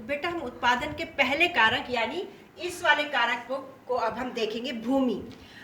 तो बेटा हम उत्पादन के पहले कारक यानी इस वाले कारक को अब हम देखेंगे, भूमि।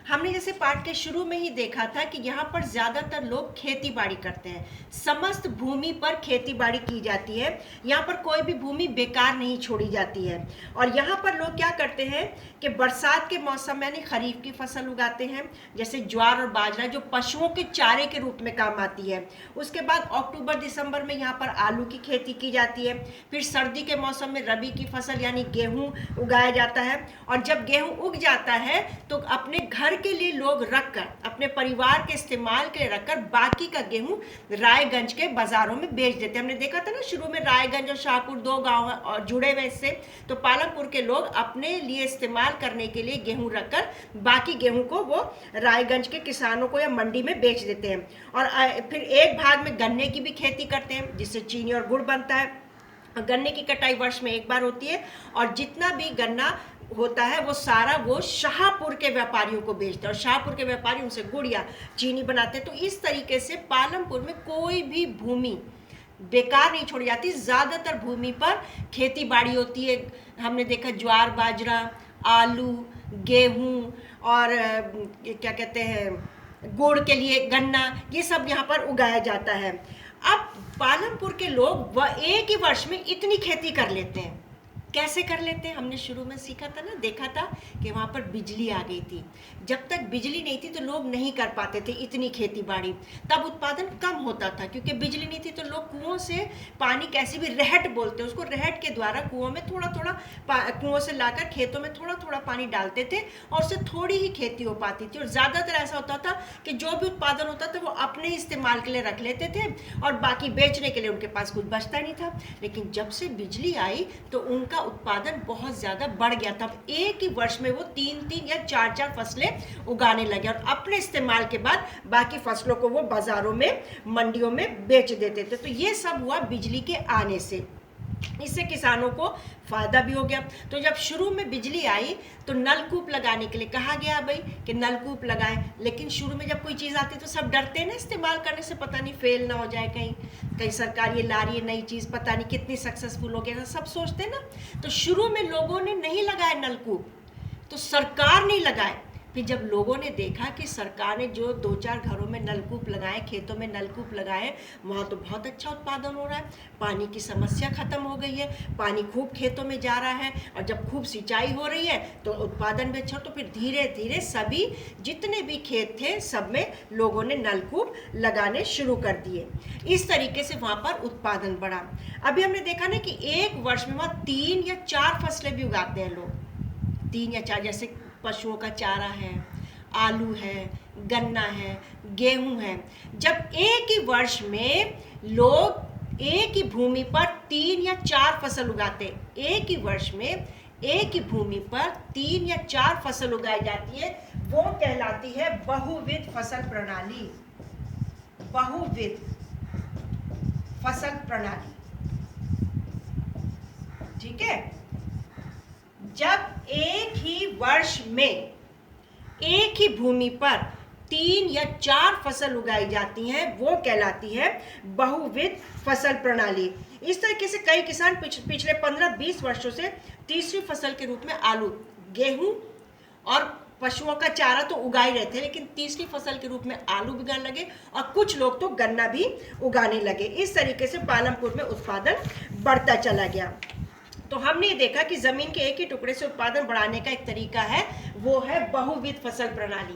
हमने जैसे पाठ के शुरू में ही देखा था कि यहाँ पर ज़्यादातर लोग खेती बाड़ी करते हैं, समस्त भूमि पर खेती बाड़ी की जाती है, यहाँ पर कोई भी भूमि बेकार नहीं छोड़ी जाती है। और यहाँ पर लोग क्या करते हैं कि बरसात के मौसम यानी खरीफ की फसल उगाते हैं, जैसे ज्वार और बाजरा जो पशुओं के चारे के रूप में काम आती है। उसके बाद अक्टूबर दिसंबर में यहाँ पर आलू की खेती की जाती है। फिर सर्दी के मौसम में रबी की फसल यानी गेहूँ उगाया जाता है। और जब गेहूँ उग जाता है तो अपने घर के लिए लोग रखकर, अपने परिवार के इस्तेमाल के लिए रखकर बाकी का गेहूं रायगंज के बाजारों में बेच देते हैं। हमने देखा था ना शुरू में रायगंज और शाहपुर दो गांव और जुड़े हुए इससे, तो पालमपुर के लोग अपने लिए इस्तेमाल करने के लिए गेहूं रखकर बाकी गेहूं को वो रायगंज के किसानों को या मंडी में बेच देते हैं। और फिर एक भाग में गन्ने की भी खेती करते हैं जिससे चीनी और गुड़ बनता है। गन्ने की कटाई वर्ष में एक बार होती है और जितना भी गन्ना होता है वो सारा वो शाहपुर के व्यापारियों को बेचते हैं और शाहपुर के व्यापारी उनसे गुड़ या चीनी बनाते हैं। तो इस तरीके से पालमपुर में कोई भी भूमि बेकार नहीं छोड़ी जाती, ज़्यादातर भूमि पर खेती बाड़ी होती है। हमने देखा ज्वार बाजरा, आलू, गेहूँ और क्या कहते हैं गुड़ के लिए गन्ना, ये सब यहाँ पर उगाया जाता है। अब पालमपुर के लोग एक ही वर्ष में इतनी खेती कर लेते हैं। कैसे कर लेते हैं? हमने शुरू में सीखा था ना, देखा था कि वहाँ पर बिजली आ गई थी। जब तक बिजली नहीं थी तो लोग नहीं कर पाते थे इतनी खेती बाड़ी, तब उत्पादन कम होता था क्योंकि बिजली नहीं थी। तो लोग कुओं से पानी, कैसे भी रहट बोलते हैं उसको, रहट के द्वारा कुओं में थोड़ा थोड़ा कुओं से लाकर खेतों में थोड़ा थोड़ा पानी डालते थे और उससे थोड़ी ही खेती हो पाती थी। और ज़्यादातर ऐसा होता था कि जो भी उत्पादन होता था वो अपने इस्तेमाल के लिए रख लेते थे और बाकी बेचने के लिए उनके पास कुछ बचता नहीं था। लेकिन जब से बिजली आई तो उनका उत्पादन बहुत ज़्यादा बढ़ गया था। एक ही वर्ष में वो 3-3 या 4-4 फसलें उगाने लगे और अपने इस्तेमाल के बाद बाकी फसलों को वो बाज़ारों में, मंडियों में बेच देते थे। तो ये सब हुआ बिजली के आने से। इससे किसानों को फ़ायदा भी हो गया। तो जब शुरू में बिजली आई तो नलकूप लगाने के लिए कहा गया भाई कि नलकूप लगाएं। लेकिन शुरू में जब कोई चीज़ आती तो सब डरते हैं ना इस्तेमाल करने से, पता नहीं फेल ना हो जाए, कहीं सरकार ये ला रही है नई चीज़, पता नहीं कितनी सक्सेसफुल हो गया, सब सोचते हैं ना। तो शुरू में लोगों ने नहीं लगाया नलकूप, तो सरकार नहीं लगाए। फिर जब लोगों ने देखा कि सरकार ने जो 2-4 घरों में नलकूप लगाए, खेतों में नलकूप लगाए, वहाँ तो बहुत अच्छा उत्पादन हो रहा है, पानी की समस्या खत्म हो गई है, पानी खूब खेतों में जा रहा है और जब खूब सिंचाई हो रही है तो उत्पादन भी अच्छा। तो फिर धीरे धीरे सभी जितने भी खेत थे सब में लोगों ने नलकूप लगाने शुरू कर दिए। इस तरीके से वहाँ पर उत्पादन बढ़ा। अभी हमने देखा ना कि एक वर्ष में वहाँ 3 या 4 फसलें भी उगाते हैं लोग, 3 या 4, जैसे पशुओं का चारा है, आलू है, गन्ना है, गेहूं है। जब एक ही वर्ष में लोग एक ही भूमि पर 3 या 4 फसल उगाते, एक ही वर्ष में एक ही भूमि पर 3 या 4 फसल उगाई जाती है, वो कहलाती है बहुविध फसल प्रणाली। बहुविध फसल प्रणाली, ठीक है। जब एक ही वर्ष में एक ही भूमि पर 3 या 4 फसल उगाई जाती हैं वो कहलाती है बहुविध फसल प्रणाली। इस तरीके से कई किसान पिछले 15-20 वर्षों से तीसरी फसल के रूप में आलू, गेहूं और पशुओं का चारा तो उगा ही रहे थे, लेकिन तीसरी फसल के रूप में आलू उगाने लगे और कुछ लोग तो गन्ना भी उगाने लगे। इस तरीके से पालमपुर में उत्पादन बढ़ता चला गया। तो हमने ये देखा कि जमीन के एक ही टुकड़े से उत्पादन बढ़ाने का एक तरीका है, वो है बहुविध फसल प्रणाली।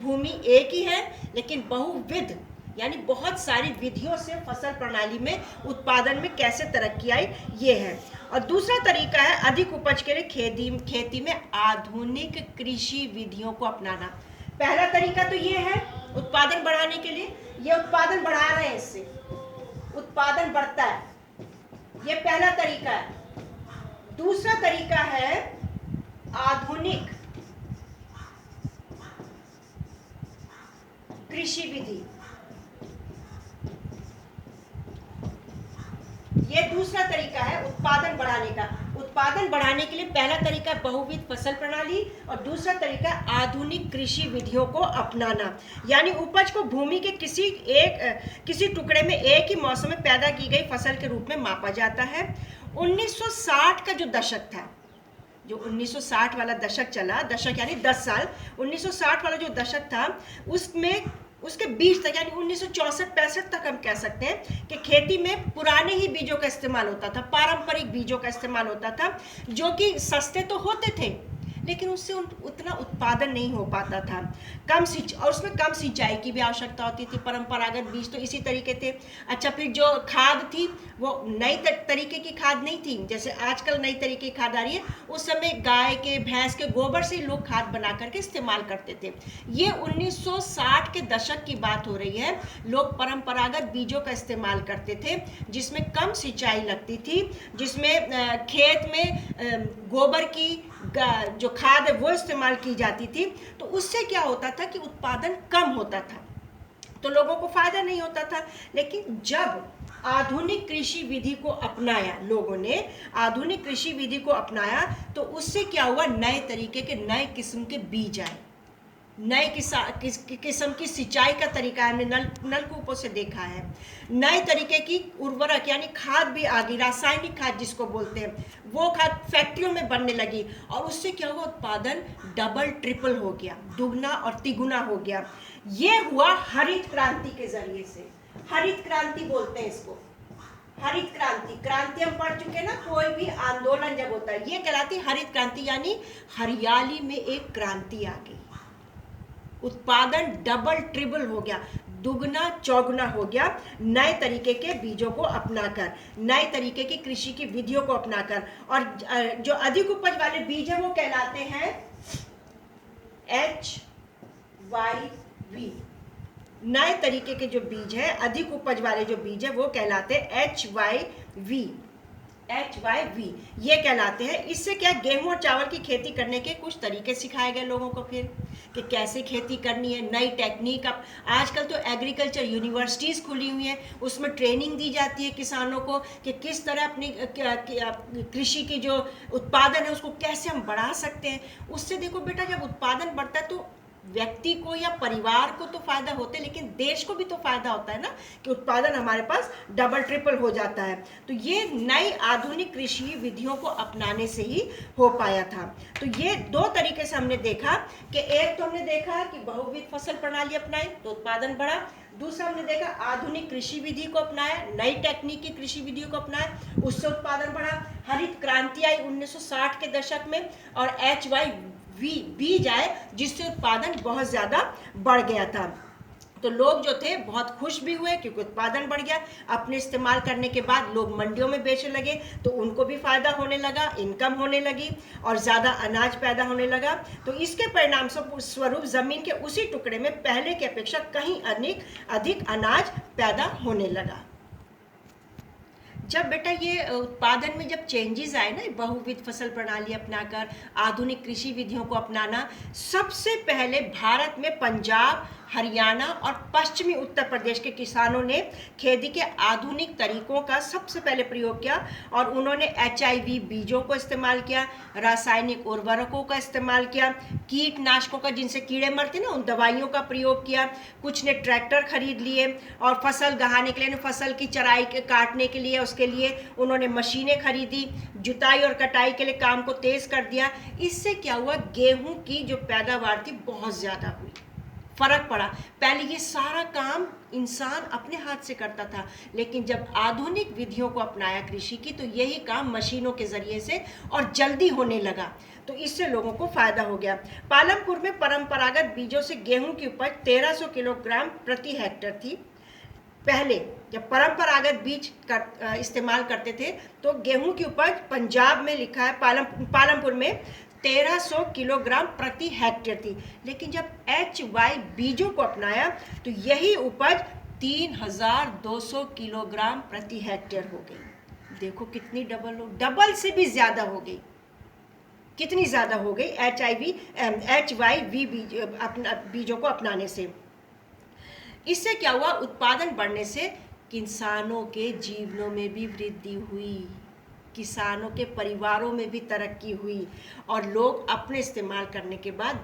भूमि एक ही है लेकिन बहुविध यानी बहुत सारी विधियों से फसल प्रणाली में उत्पादन में कैसे तरक्की आई, ये है। और दूसरा तरीका है अधिक उपज के लिए खेती में आधुनिक कृषि विधियों को अपनाना। पहला तरीका तो ये है उत्पादन बढ़ाने के लिए, ये उत्पादन बढ़ा रहे हैं, इससे उत्पादन बढ़ता है, ये पहला तरीका है। दूसरा तरीका है आधुनिक कृषि विधि, ये दूसरा तरीका है उत्पादन बढ़ाने का। उत्पादन बढ़ाने के लिए पहला तरीका बहुविध फसल प्रणाली और दूसरा तरीका आधुनिक कृषि विधियों को अपनाना। यानी उपज को भूमि के किसी टुकड़े में एक ही मौसम में पैदा की गई फसल के रूप में मापा जाता है। 1960 का जो दशक था, जो 1960 वाला दशक चला, दशक यानी 10 साल, 1960 वाला जो दशक था उसमें उसके बीच तक यानी 1964-65 तक हम कह सकते हैं कि खेती में पुराने ही बीजों का इस्तेमाल होता था, पारंपरिक बीजों का इस्तेमाल होता था, जो कि सस्ते तो होते थे लेकिन उससे उतना उत्पादन नहीं हो पाता था। और उसमें कम सिंचाई की भी आवश्यकता होती थी। परंपरागत बीज तो इसी तरीके थे। अच्छा, फिर जो खाद थी वो नई तरीके की खाद नहीं थी, जैसे आजकल नई तरीके की खाद आ रही है। उस समय गाय के, भैंस के गोबर से लोग खाद बना करके इस्तेमाल करते थे। ये 1960 के दशक की बात हो रही है। लोग परंपरागत बीजों का इस्तेमाल करते थे जिसमें कम सिंचाई लगती थी, जिसमें खेत में गोबर की जो खाद है वो इस्तेमाल की जाती थी। तो उससे क्या होता था कि उत्पादन कम होता था, तो लोगों को फायदा नहीं होता था। लेकिन जब आधुनिक कृषि विधि को अपनाया, लोगों ने आधुनिक कृषि विधि को अपनाया, तो उससे क्या हुआ, नए तरीके के, नए किस्म के बीज आए, नए किस्म की सिंचाई का तरीका हमने नलकूपों से देखा है। नए तरीके की उर्वरक यानी खाद भी आ गई, रासायनिक खाद जिसको बोलते हैं, वो खाद फैक्ट्रियों में बनने लगी। और उससे क्या हुआ, उत्पादन डबल ट्रिपल हो गया, दुगना और तिगुना हो गया। ये हुआ हरित क्रांति के जरिए से। हरित क्रांति बोलते हैं इसको, हरित क्रांति। क्रांति हम पढ़ चुके हैं ना, कोई भी आंदोलन जब होता है, ये कहलाती हरित क्रांति, यानी हरियाली में एक क्रांति आ गई, उत्पादन डबल ट्रिपल हो गया, दुगना चौगुना हो गया, नए तरीके के बीजों को अपनाकर, नए तरीके की कृषि की विधियों को अपनाकर। और जो अधिक उपज वाले बीज है वो कहलाते हैं HYV। नए तरीके के जो बीज है, अधिक उपज वाले जो बीज है वो कहलाते हैं HYV। ये कहलाते हैं। इससे क्या, गेहूं और चावल की खेती करने के कुछ तरीके सिखाए गए लोगों को, फिर कि कैसे खेती करनी है, नई टेक्निक। अब आजकल तो एग्रीकल्चर यूनिवर्सिटीज़ खुली हुई हैं, उसमें ट्रेनिंग दी जाती है किसानों को कि किस तरह अपनी कृषि की जो उत्पादन है उसको कैसे हम बढ़ा सकते हैं। उससे देखो बेटा, जब उत्पादन बढ़ता है तो व्यक्ति को या परिवार को तो फायदा होता है, लेकिन देश को भी तो फायदा होता है ना, कि उत्पादन हमारे पास डबल ट्रिपल हो जाता है। तो ये नई आधुनिक कृषि विधियों को अपनाने से ही हो पाया था। तो ये दो तरीके से हमने देखा कि एक तो हमने देखा कि बहुविध फसल प्रणाली अपनाई तो उत्पादन बढ़ा, दूसरा हमने देखा आधुनिक कृषि विधि को अपनाया, नई टेक्निक की कृषि विधियों को अपनाया, उससे उत्पादन बढ़ा। हरित क्रांति आई 1960 के दशक में, और HYV बीज आए जिससे उत्पादन बहुत ज़्यादा बढ़ गया था। तो लोग जो थे बहुत खुश भी हुए क्योंकि उत्पादन बढ़ गया। अपने इस्तेमाल करने के बाद लोग मंडियों में बेचने लगे तो उनको भी फायदा होने लगा, इनकम होने लगी और ज़्यादा अनाज पैदा होने लगा। तो इसके परिणाम स्वरूप ज़मीन के उसी टुकड़े में पहले की अपेक्षा कहीं अधिक अनाज पैदा होने लगा। जब बेटा ये उत्पादन में जब चेंजेस आए ना, बहुविध फसल प्रणाली अपनाकर आधुनिक कृषि विधियों को अपनाना, सबसे पहले भारत में पंजाब, हरियाणा और पश्चिमी उत्तर प्रदेश के किसानों ने खेती के आधुनिक तरीकों का सबसे पहले प्रयोग किया और उन्होंने HIV बीजों को इस्तेमाल किया, रासायनिक उर्वरकों का इस्तेमाल किया, कीटनाशकों का, जिनसे कीड़े मरते ना, उन दवाइयों का प्रयोग किया। कुछ ने ट्रैक्टर खरीद लिए और फसल गहाने के लिए, फसल की चराई के काटने के लिए, उसके लिए उन्होंने मशीनें खरीदी, जुताई और कटाई के लिए काम को तेज कर दिया। इससे क्या हुआ, गेहूं की जो पैदावार थी बहुत ज़्यादा हुई, फर्क पड़ा। पहले ये सारा काम इंसान अपने हाथ से करता था, लेकिन जब आधुनिक विधियों को अपनाया कृषि की, तो यही काम मशीनों के जरिए से और जल्दी होने लगा। तो इससे लोगों को फायदा हो गया। पालमपुर में परंपरागत बीजों से गेहूं की उपज 1300 किलोग्राम प्रति हेक्टेयर थी। पहले जब परंपरागत बीज इस्तेमाल करते थे तो गेहूं की उपज, पंजाब में लिखा है पालमपुर में 1300 किलोग्राम प्रति हेक्टेयर थी, लेकिन जब HY बीजों को अपनाया तो यही उपज 3200 किलोग्राम प्रति हेक्टेयर हो गई। देखो कितनी डबल से भी ज़्यादा हो गई। कितनी ज़्यादा हो गई HYV बीजों को अपनाने से। इससे क्या हुआ, उत्पादन बढ़ने से किसानों के जीवनों में भी वृद्धि हुई, किसानों के परिवारों में भी तरक्की हुई और लोग अपने इस्तेमाल करने के बाद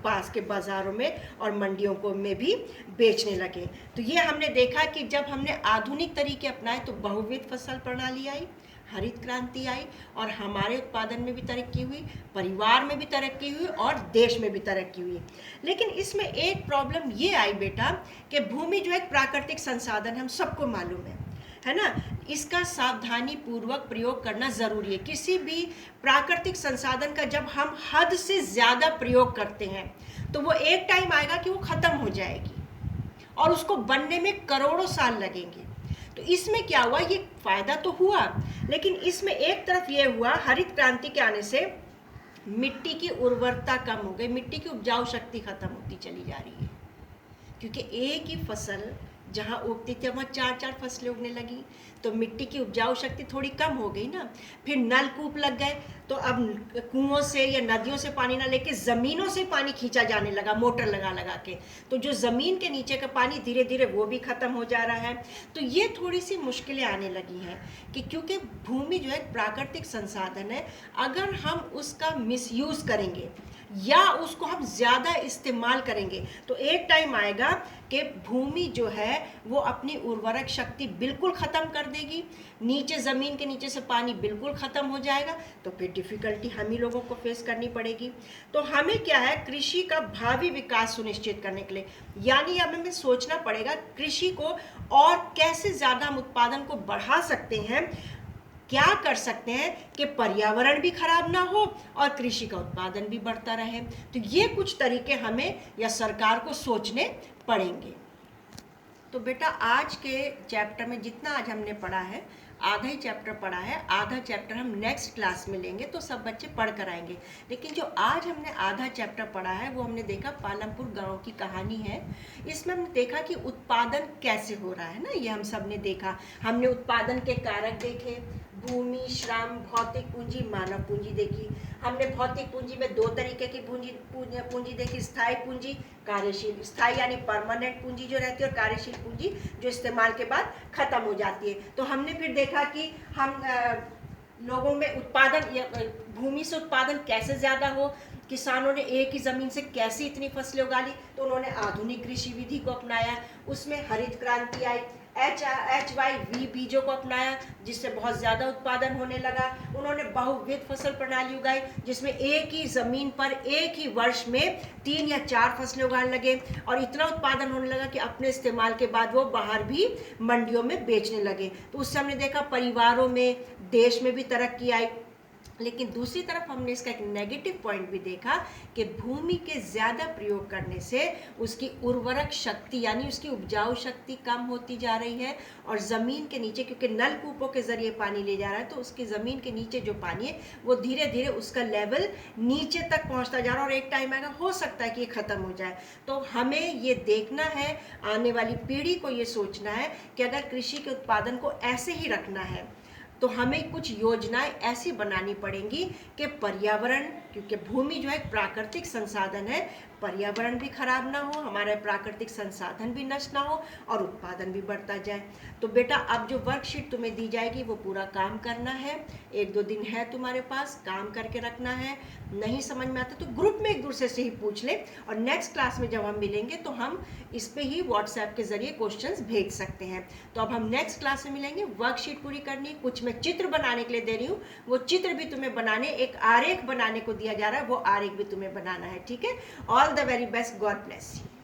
पास के बाज़ारों में और मंडियों को में भी बेचने लगे। तो ये हमने देखा कि जब हमने आधुनिक तरीके अपनाए तो बहुविध फसल प्रणाली आई, हरित क्रांति आई और हमारे उत्पादन में भी तरक्की हुई, परिवार में भी तरक्की हुई और देश में भी तरक्की हुई। लेकिन इसमें एक प्रॉब्लम ये आई बेटा कि भूमि जो एक प्राकृतिक संसाधन हम सबको मालूम है ना, इसका सावधानी पूर्वक प्रयोग करना ज़रूरी है। किसी भी प्राकृतिक संसाधन का जब हम हद से ज़्यादा प्रयोग करते हैं तो वो एक टाइम आएगा कि वो ख़त्म हो जाएगी और उसको बनने में करोड़ों साल लगेंगे। तो इसमें क्या हुआ, ये फ़ायदा तो हुआ, लेकिन इसमें एक तरफ ये हुआ, हरित क्रांति के आने से मिट्टी की उर्वरता कम हो गई, मिट्टी की उपजाऊ शक्ति खत्म होती चली जा रही है, क्योंकि एक ही फसल जहाँ उगती थी वहाँ 4-4 फसलें उगने लगी, तो मिट्टी की उपजाऊ शक्ति थोड़ी कम हो गई ना। फिर नलकूप लग गए, तो अब कुओं से या नदियों से पानी ना लेके ज़मीनों से पानी खींचा जाने लगा, मोटर लगा लगा के, तो जो ज़मीन के नीचे का पानी धीरे धीरे वो भी ख़त्म हो जा रहा है। तो ये थोड़ी सी मुश्किलें आने लगी हैं कि क्योंकि भूमि जो है एक प्राकृतिक संसाधन है, अगर हम उसका मिसयूज़ करेंगे या उसको हम ज़्यादा इस्तेमाल करेंगे तो एक टाइम आएगा कि भूमि जो है वो अपनी उर्वरक शक्ति बिल्कुल ख़त्म कर देगी, नीचे ज़मीन के नीचे से पानी बिल्कुल ख़त्म हो जाएगा, तो फिर डिफ़िकल्टी हम ही लोगों को फेस करनी पड़ेगी। तो हमें क्या है, कृषि का भावी विकास सुनिश्चित करने के लिए, यानी अब हमें सोचना पड़ेगा कृषि को और कैसे ज़्यादा हम उत्पादन को बढ़ा सकते हैं, क्या कर सकते हैं कि पर्यावरण भी खराब ना हो और कृषि का उत्पादन भी बढ़ता रहे। तो ये कुछ तरीके हमें या सरकार को सोचने पड़ेंगे। तो बेटा आज के चैप्टर में जितना आज हमने पढ़ा है, आधा ही चैप्टर पढ़ा है, आधा चैप्टर हम नेक्स्ट क्लास में लेंगे तो सब बच्चे पढ़ कर आएंगे। लेकिन जो आज हमने आधा चैप्टर पढ़ा है वो हमने देखा पालमपुर गांव की कहानी है। इसमें हमने देखा कि उत्पादन कैसे हो रहा है ना, ये हम सब ने देखा। हमने उत्पादन के कारक देखे, भूमि, श्रम, भौतिक पूंजी, मानव पूंजी देखी। हमने भौतिक पूंजी में दो तरीके की पूंजी देखी, स्थायी पूंजी, कार्यशील। स्थायी यानी परमानेंट पूंजी जो रहती है, और कार्यशील पूंजी जो इस्तेमाल के बाद खत्म हो जाती है। तो हमने फिर देखा कि हम लोगों में उत्पादन या भूमि से उत्पादन कैसे ज़्यादा हो, किसानों ने एक ही ज़मीन से कैसे इतनी फसलें उगा ली, तो उन्होंने आधुनिक कृषि विधि को अपनाया, उसमें हरित क्रांति आई, HYV बीजों को अपनाया जिससे बहुत ज़्यादा उत्पादन होने लगा। उन्होंने बहुविध फसल प्रणाली उगाई जिसमें एक ही ज़मीन पर एक ही वर्ष में 3 या 4 फसलें उगाने लगे, और इतना उत्पादन होने लगा कि अपने इस्तेमाल के बाद वो बाहर भी मंडियों में बेचने लगे। तो उससे हमने देखा परिवारों में, देश में भी तरक्की आई। लेकिन दूसरी तरफ हमने इसका एक नेगेटिव पॉइंट भी देखा कि भूमि के ज़्यादा प्रयोग करने से उसकी उर्वरक शक्ति यानी उसकी उपजाऊ शक्ति कम होती जा रही है, और ज़मीन के नीचे, क्योंकि नलकूपों के ज़रिए पानी ले जा रहा है, तो उसकी ज़मीन के नीचे जो पानी है वो धीरे धीरे उसका लेवल नीचे तक पहुँचता जा रहा है, और एक टाइम आएगा हो सकता है कि ये ख़त्म हो जाए। तो हमें ये देखना है, आने वाली पीढ़ी को ये सोचना है कि अगर कृषि के उत्पादन को ऐसे ही रखना है तो हमें कुछ योजनाएं ऐसी बनानी पड़ेंगी कि पर्यावरण, क्योंकि भूमि जो है एक प्राकृतिक संसाधन है, पर्यावरण भी खराब ना हो, हमारे प्राकृतिक संसाधन भी नष्ट ना हो और उत्पादन भी बढ़ता जाए। तो बेटा अब जो वर्कशीट तुम्हें दी जाएगी वो पूरा काम करना है, 1-2 दिन है तुम्हारे पास, काम करके रखना है। नहीं समझ में आता तो ग्रुप में एक दूसरे से ही पूछ ले, और नेक्स्ट क्लास में जब हम मिलेंगे तो हम इस पे ही व्हाट्सएप के जरिए क्वेश्चंस भेज सकते हैं। तो अब हम नेक्स्ट क्लास में मिलेंगे। वर्कशीट पूरी करनी, कुछ मैं चित्र बनाने के लिए दे रही हूँ, वो चित्र भी तुम्हें बनाने, एक आरेख बनाने को दिया जा रहा है, वो आरेख भी तुम्हें बनाना है, ठीक है। All the very best, God bless you.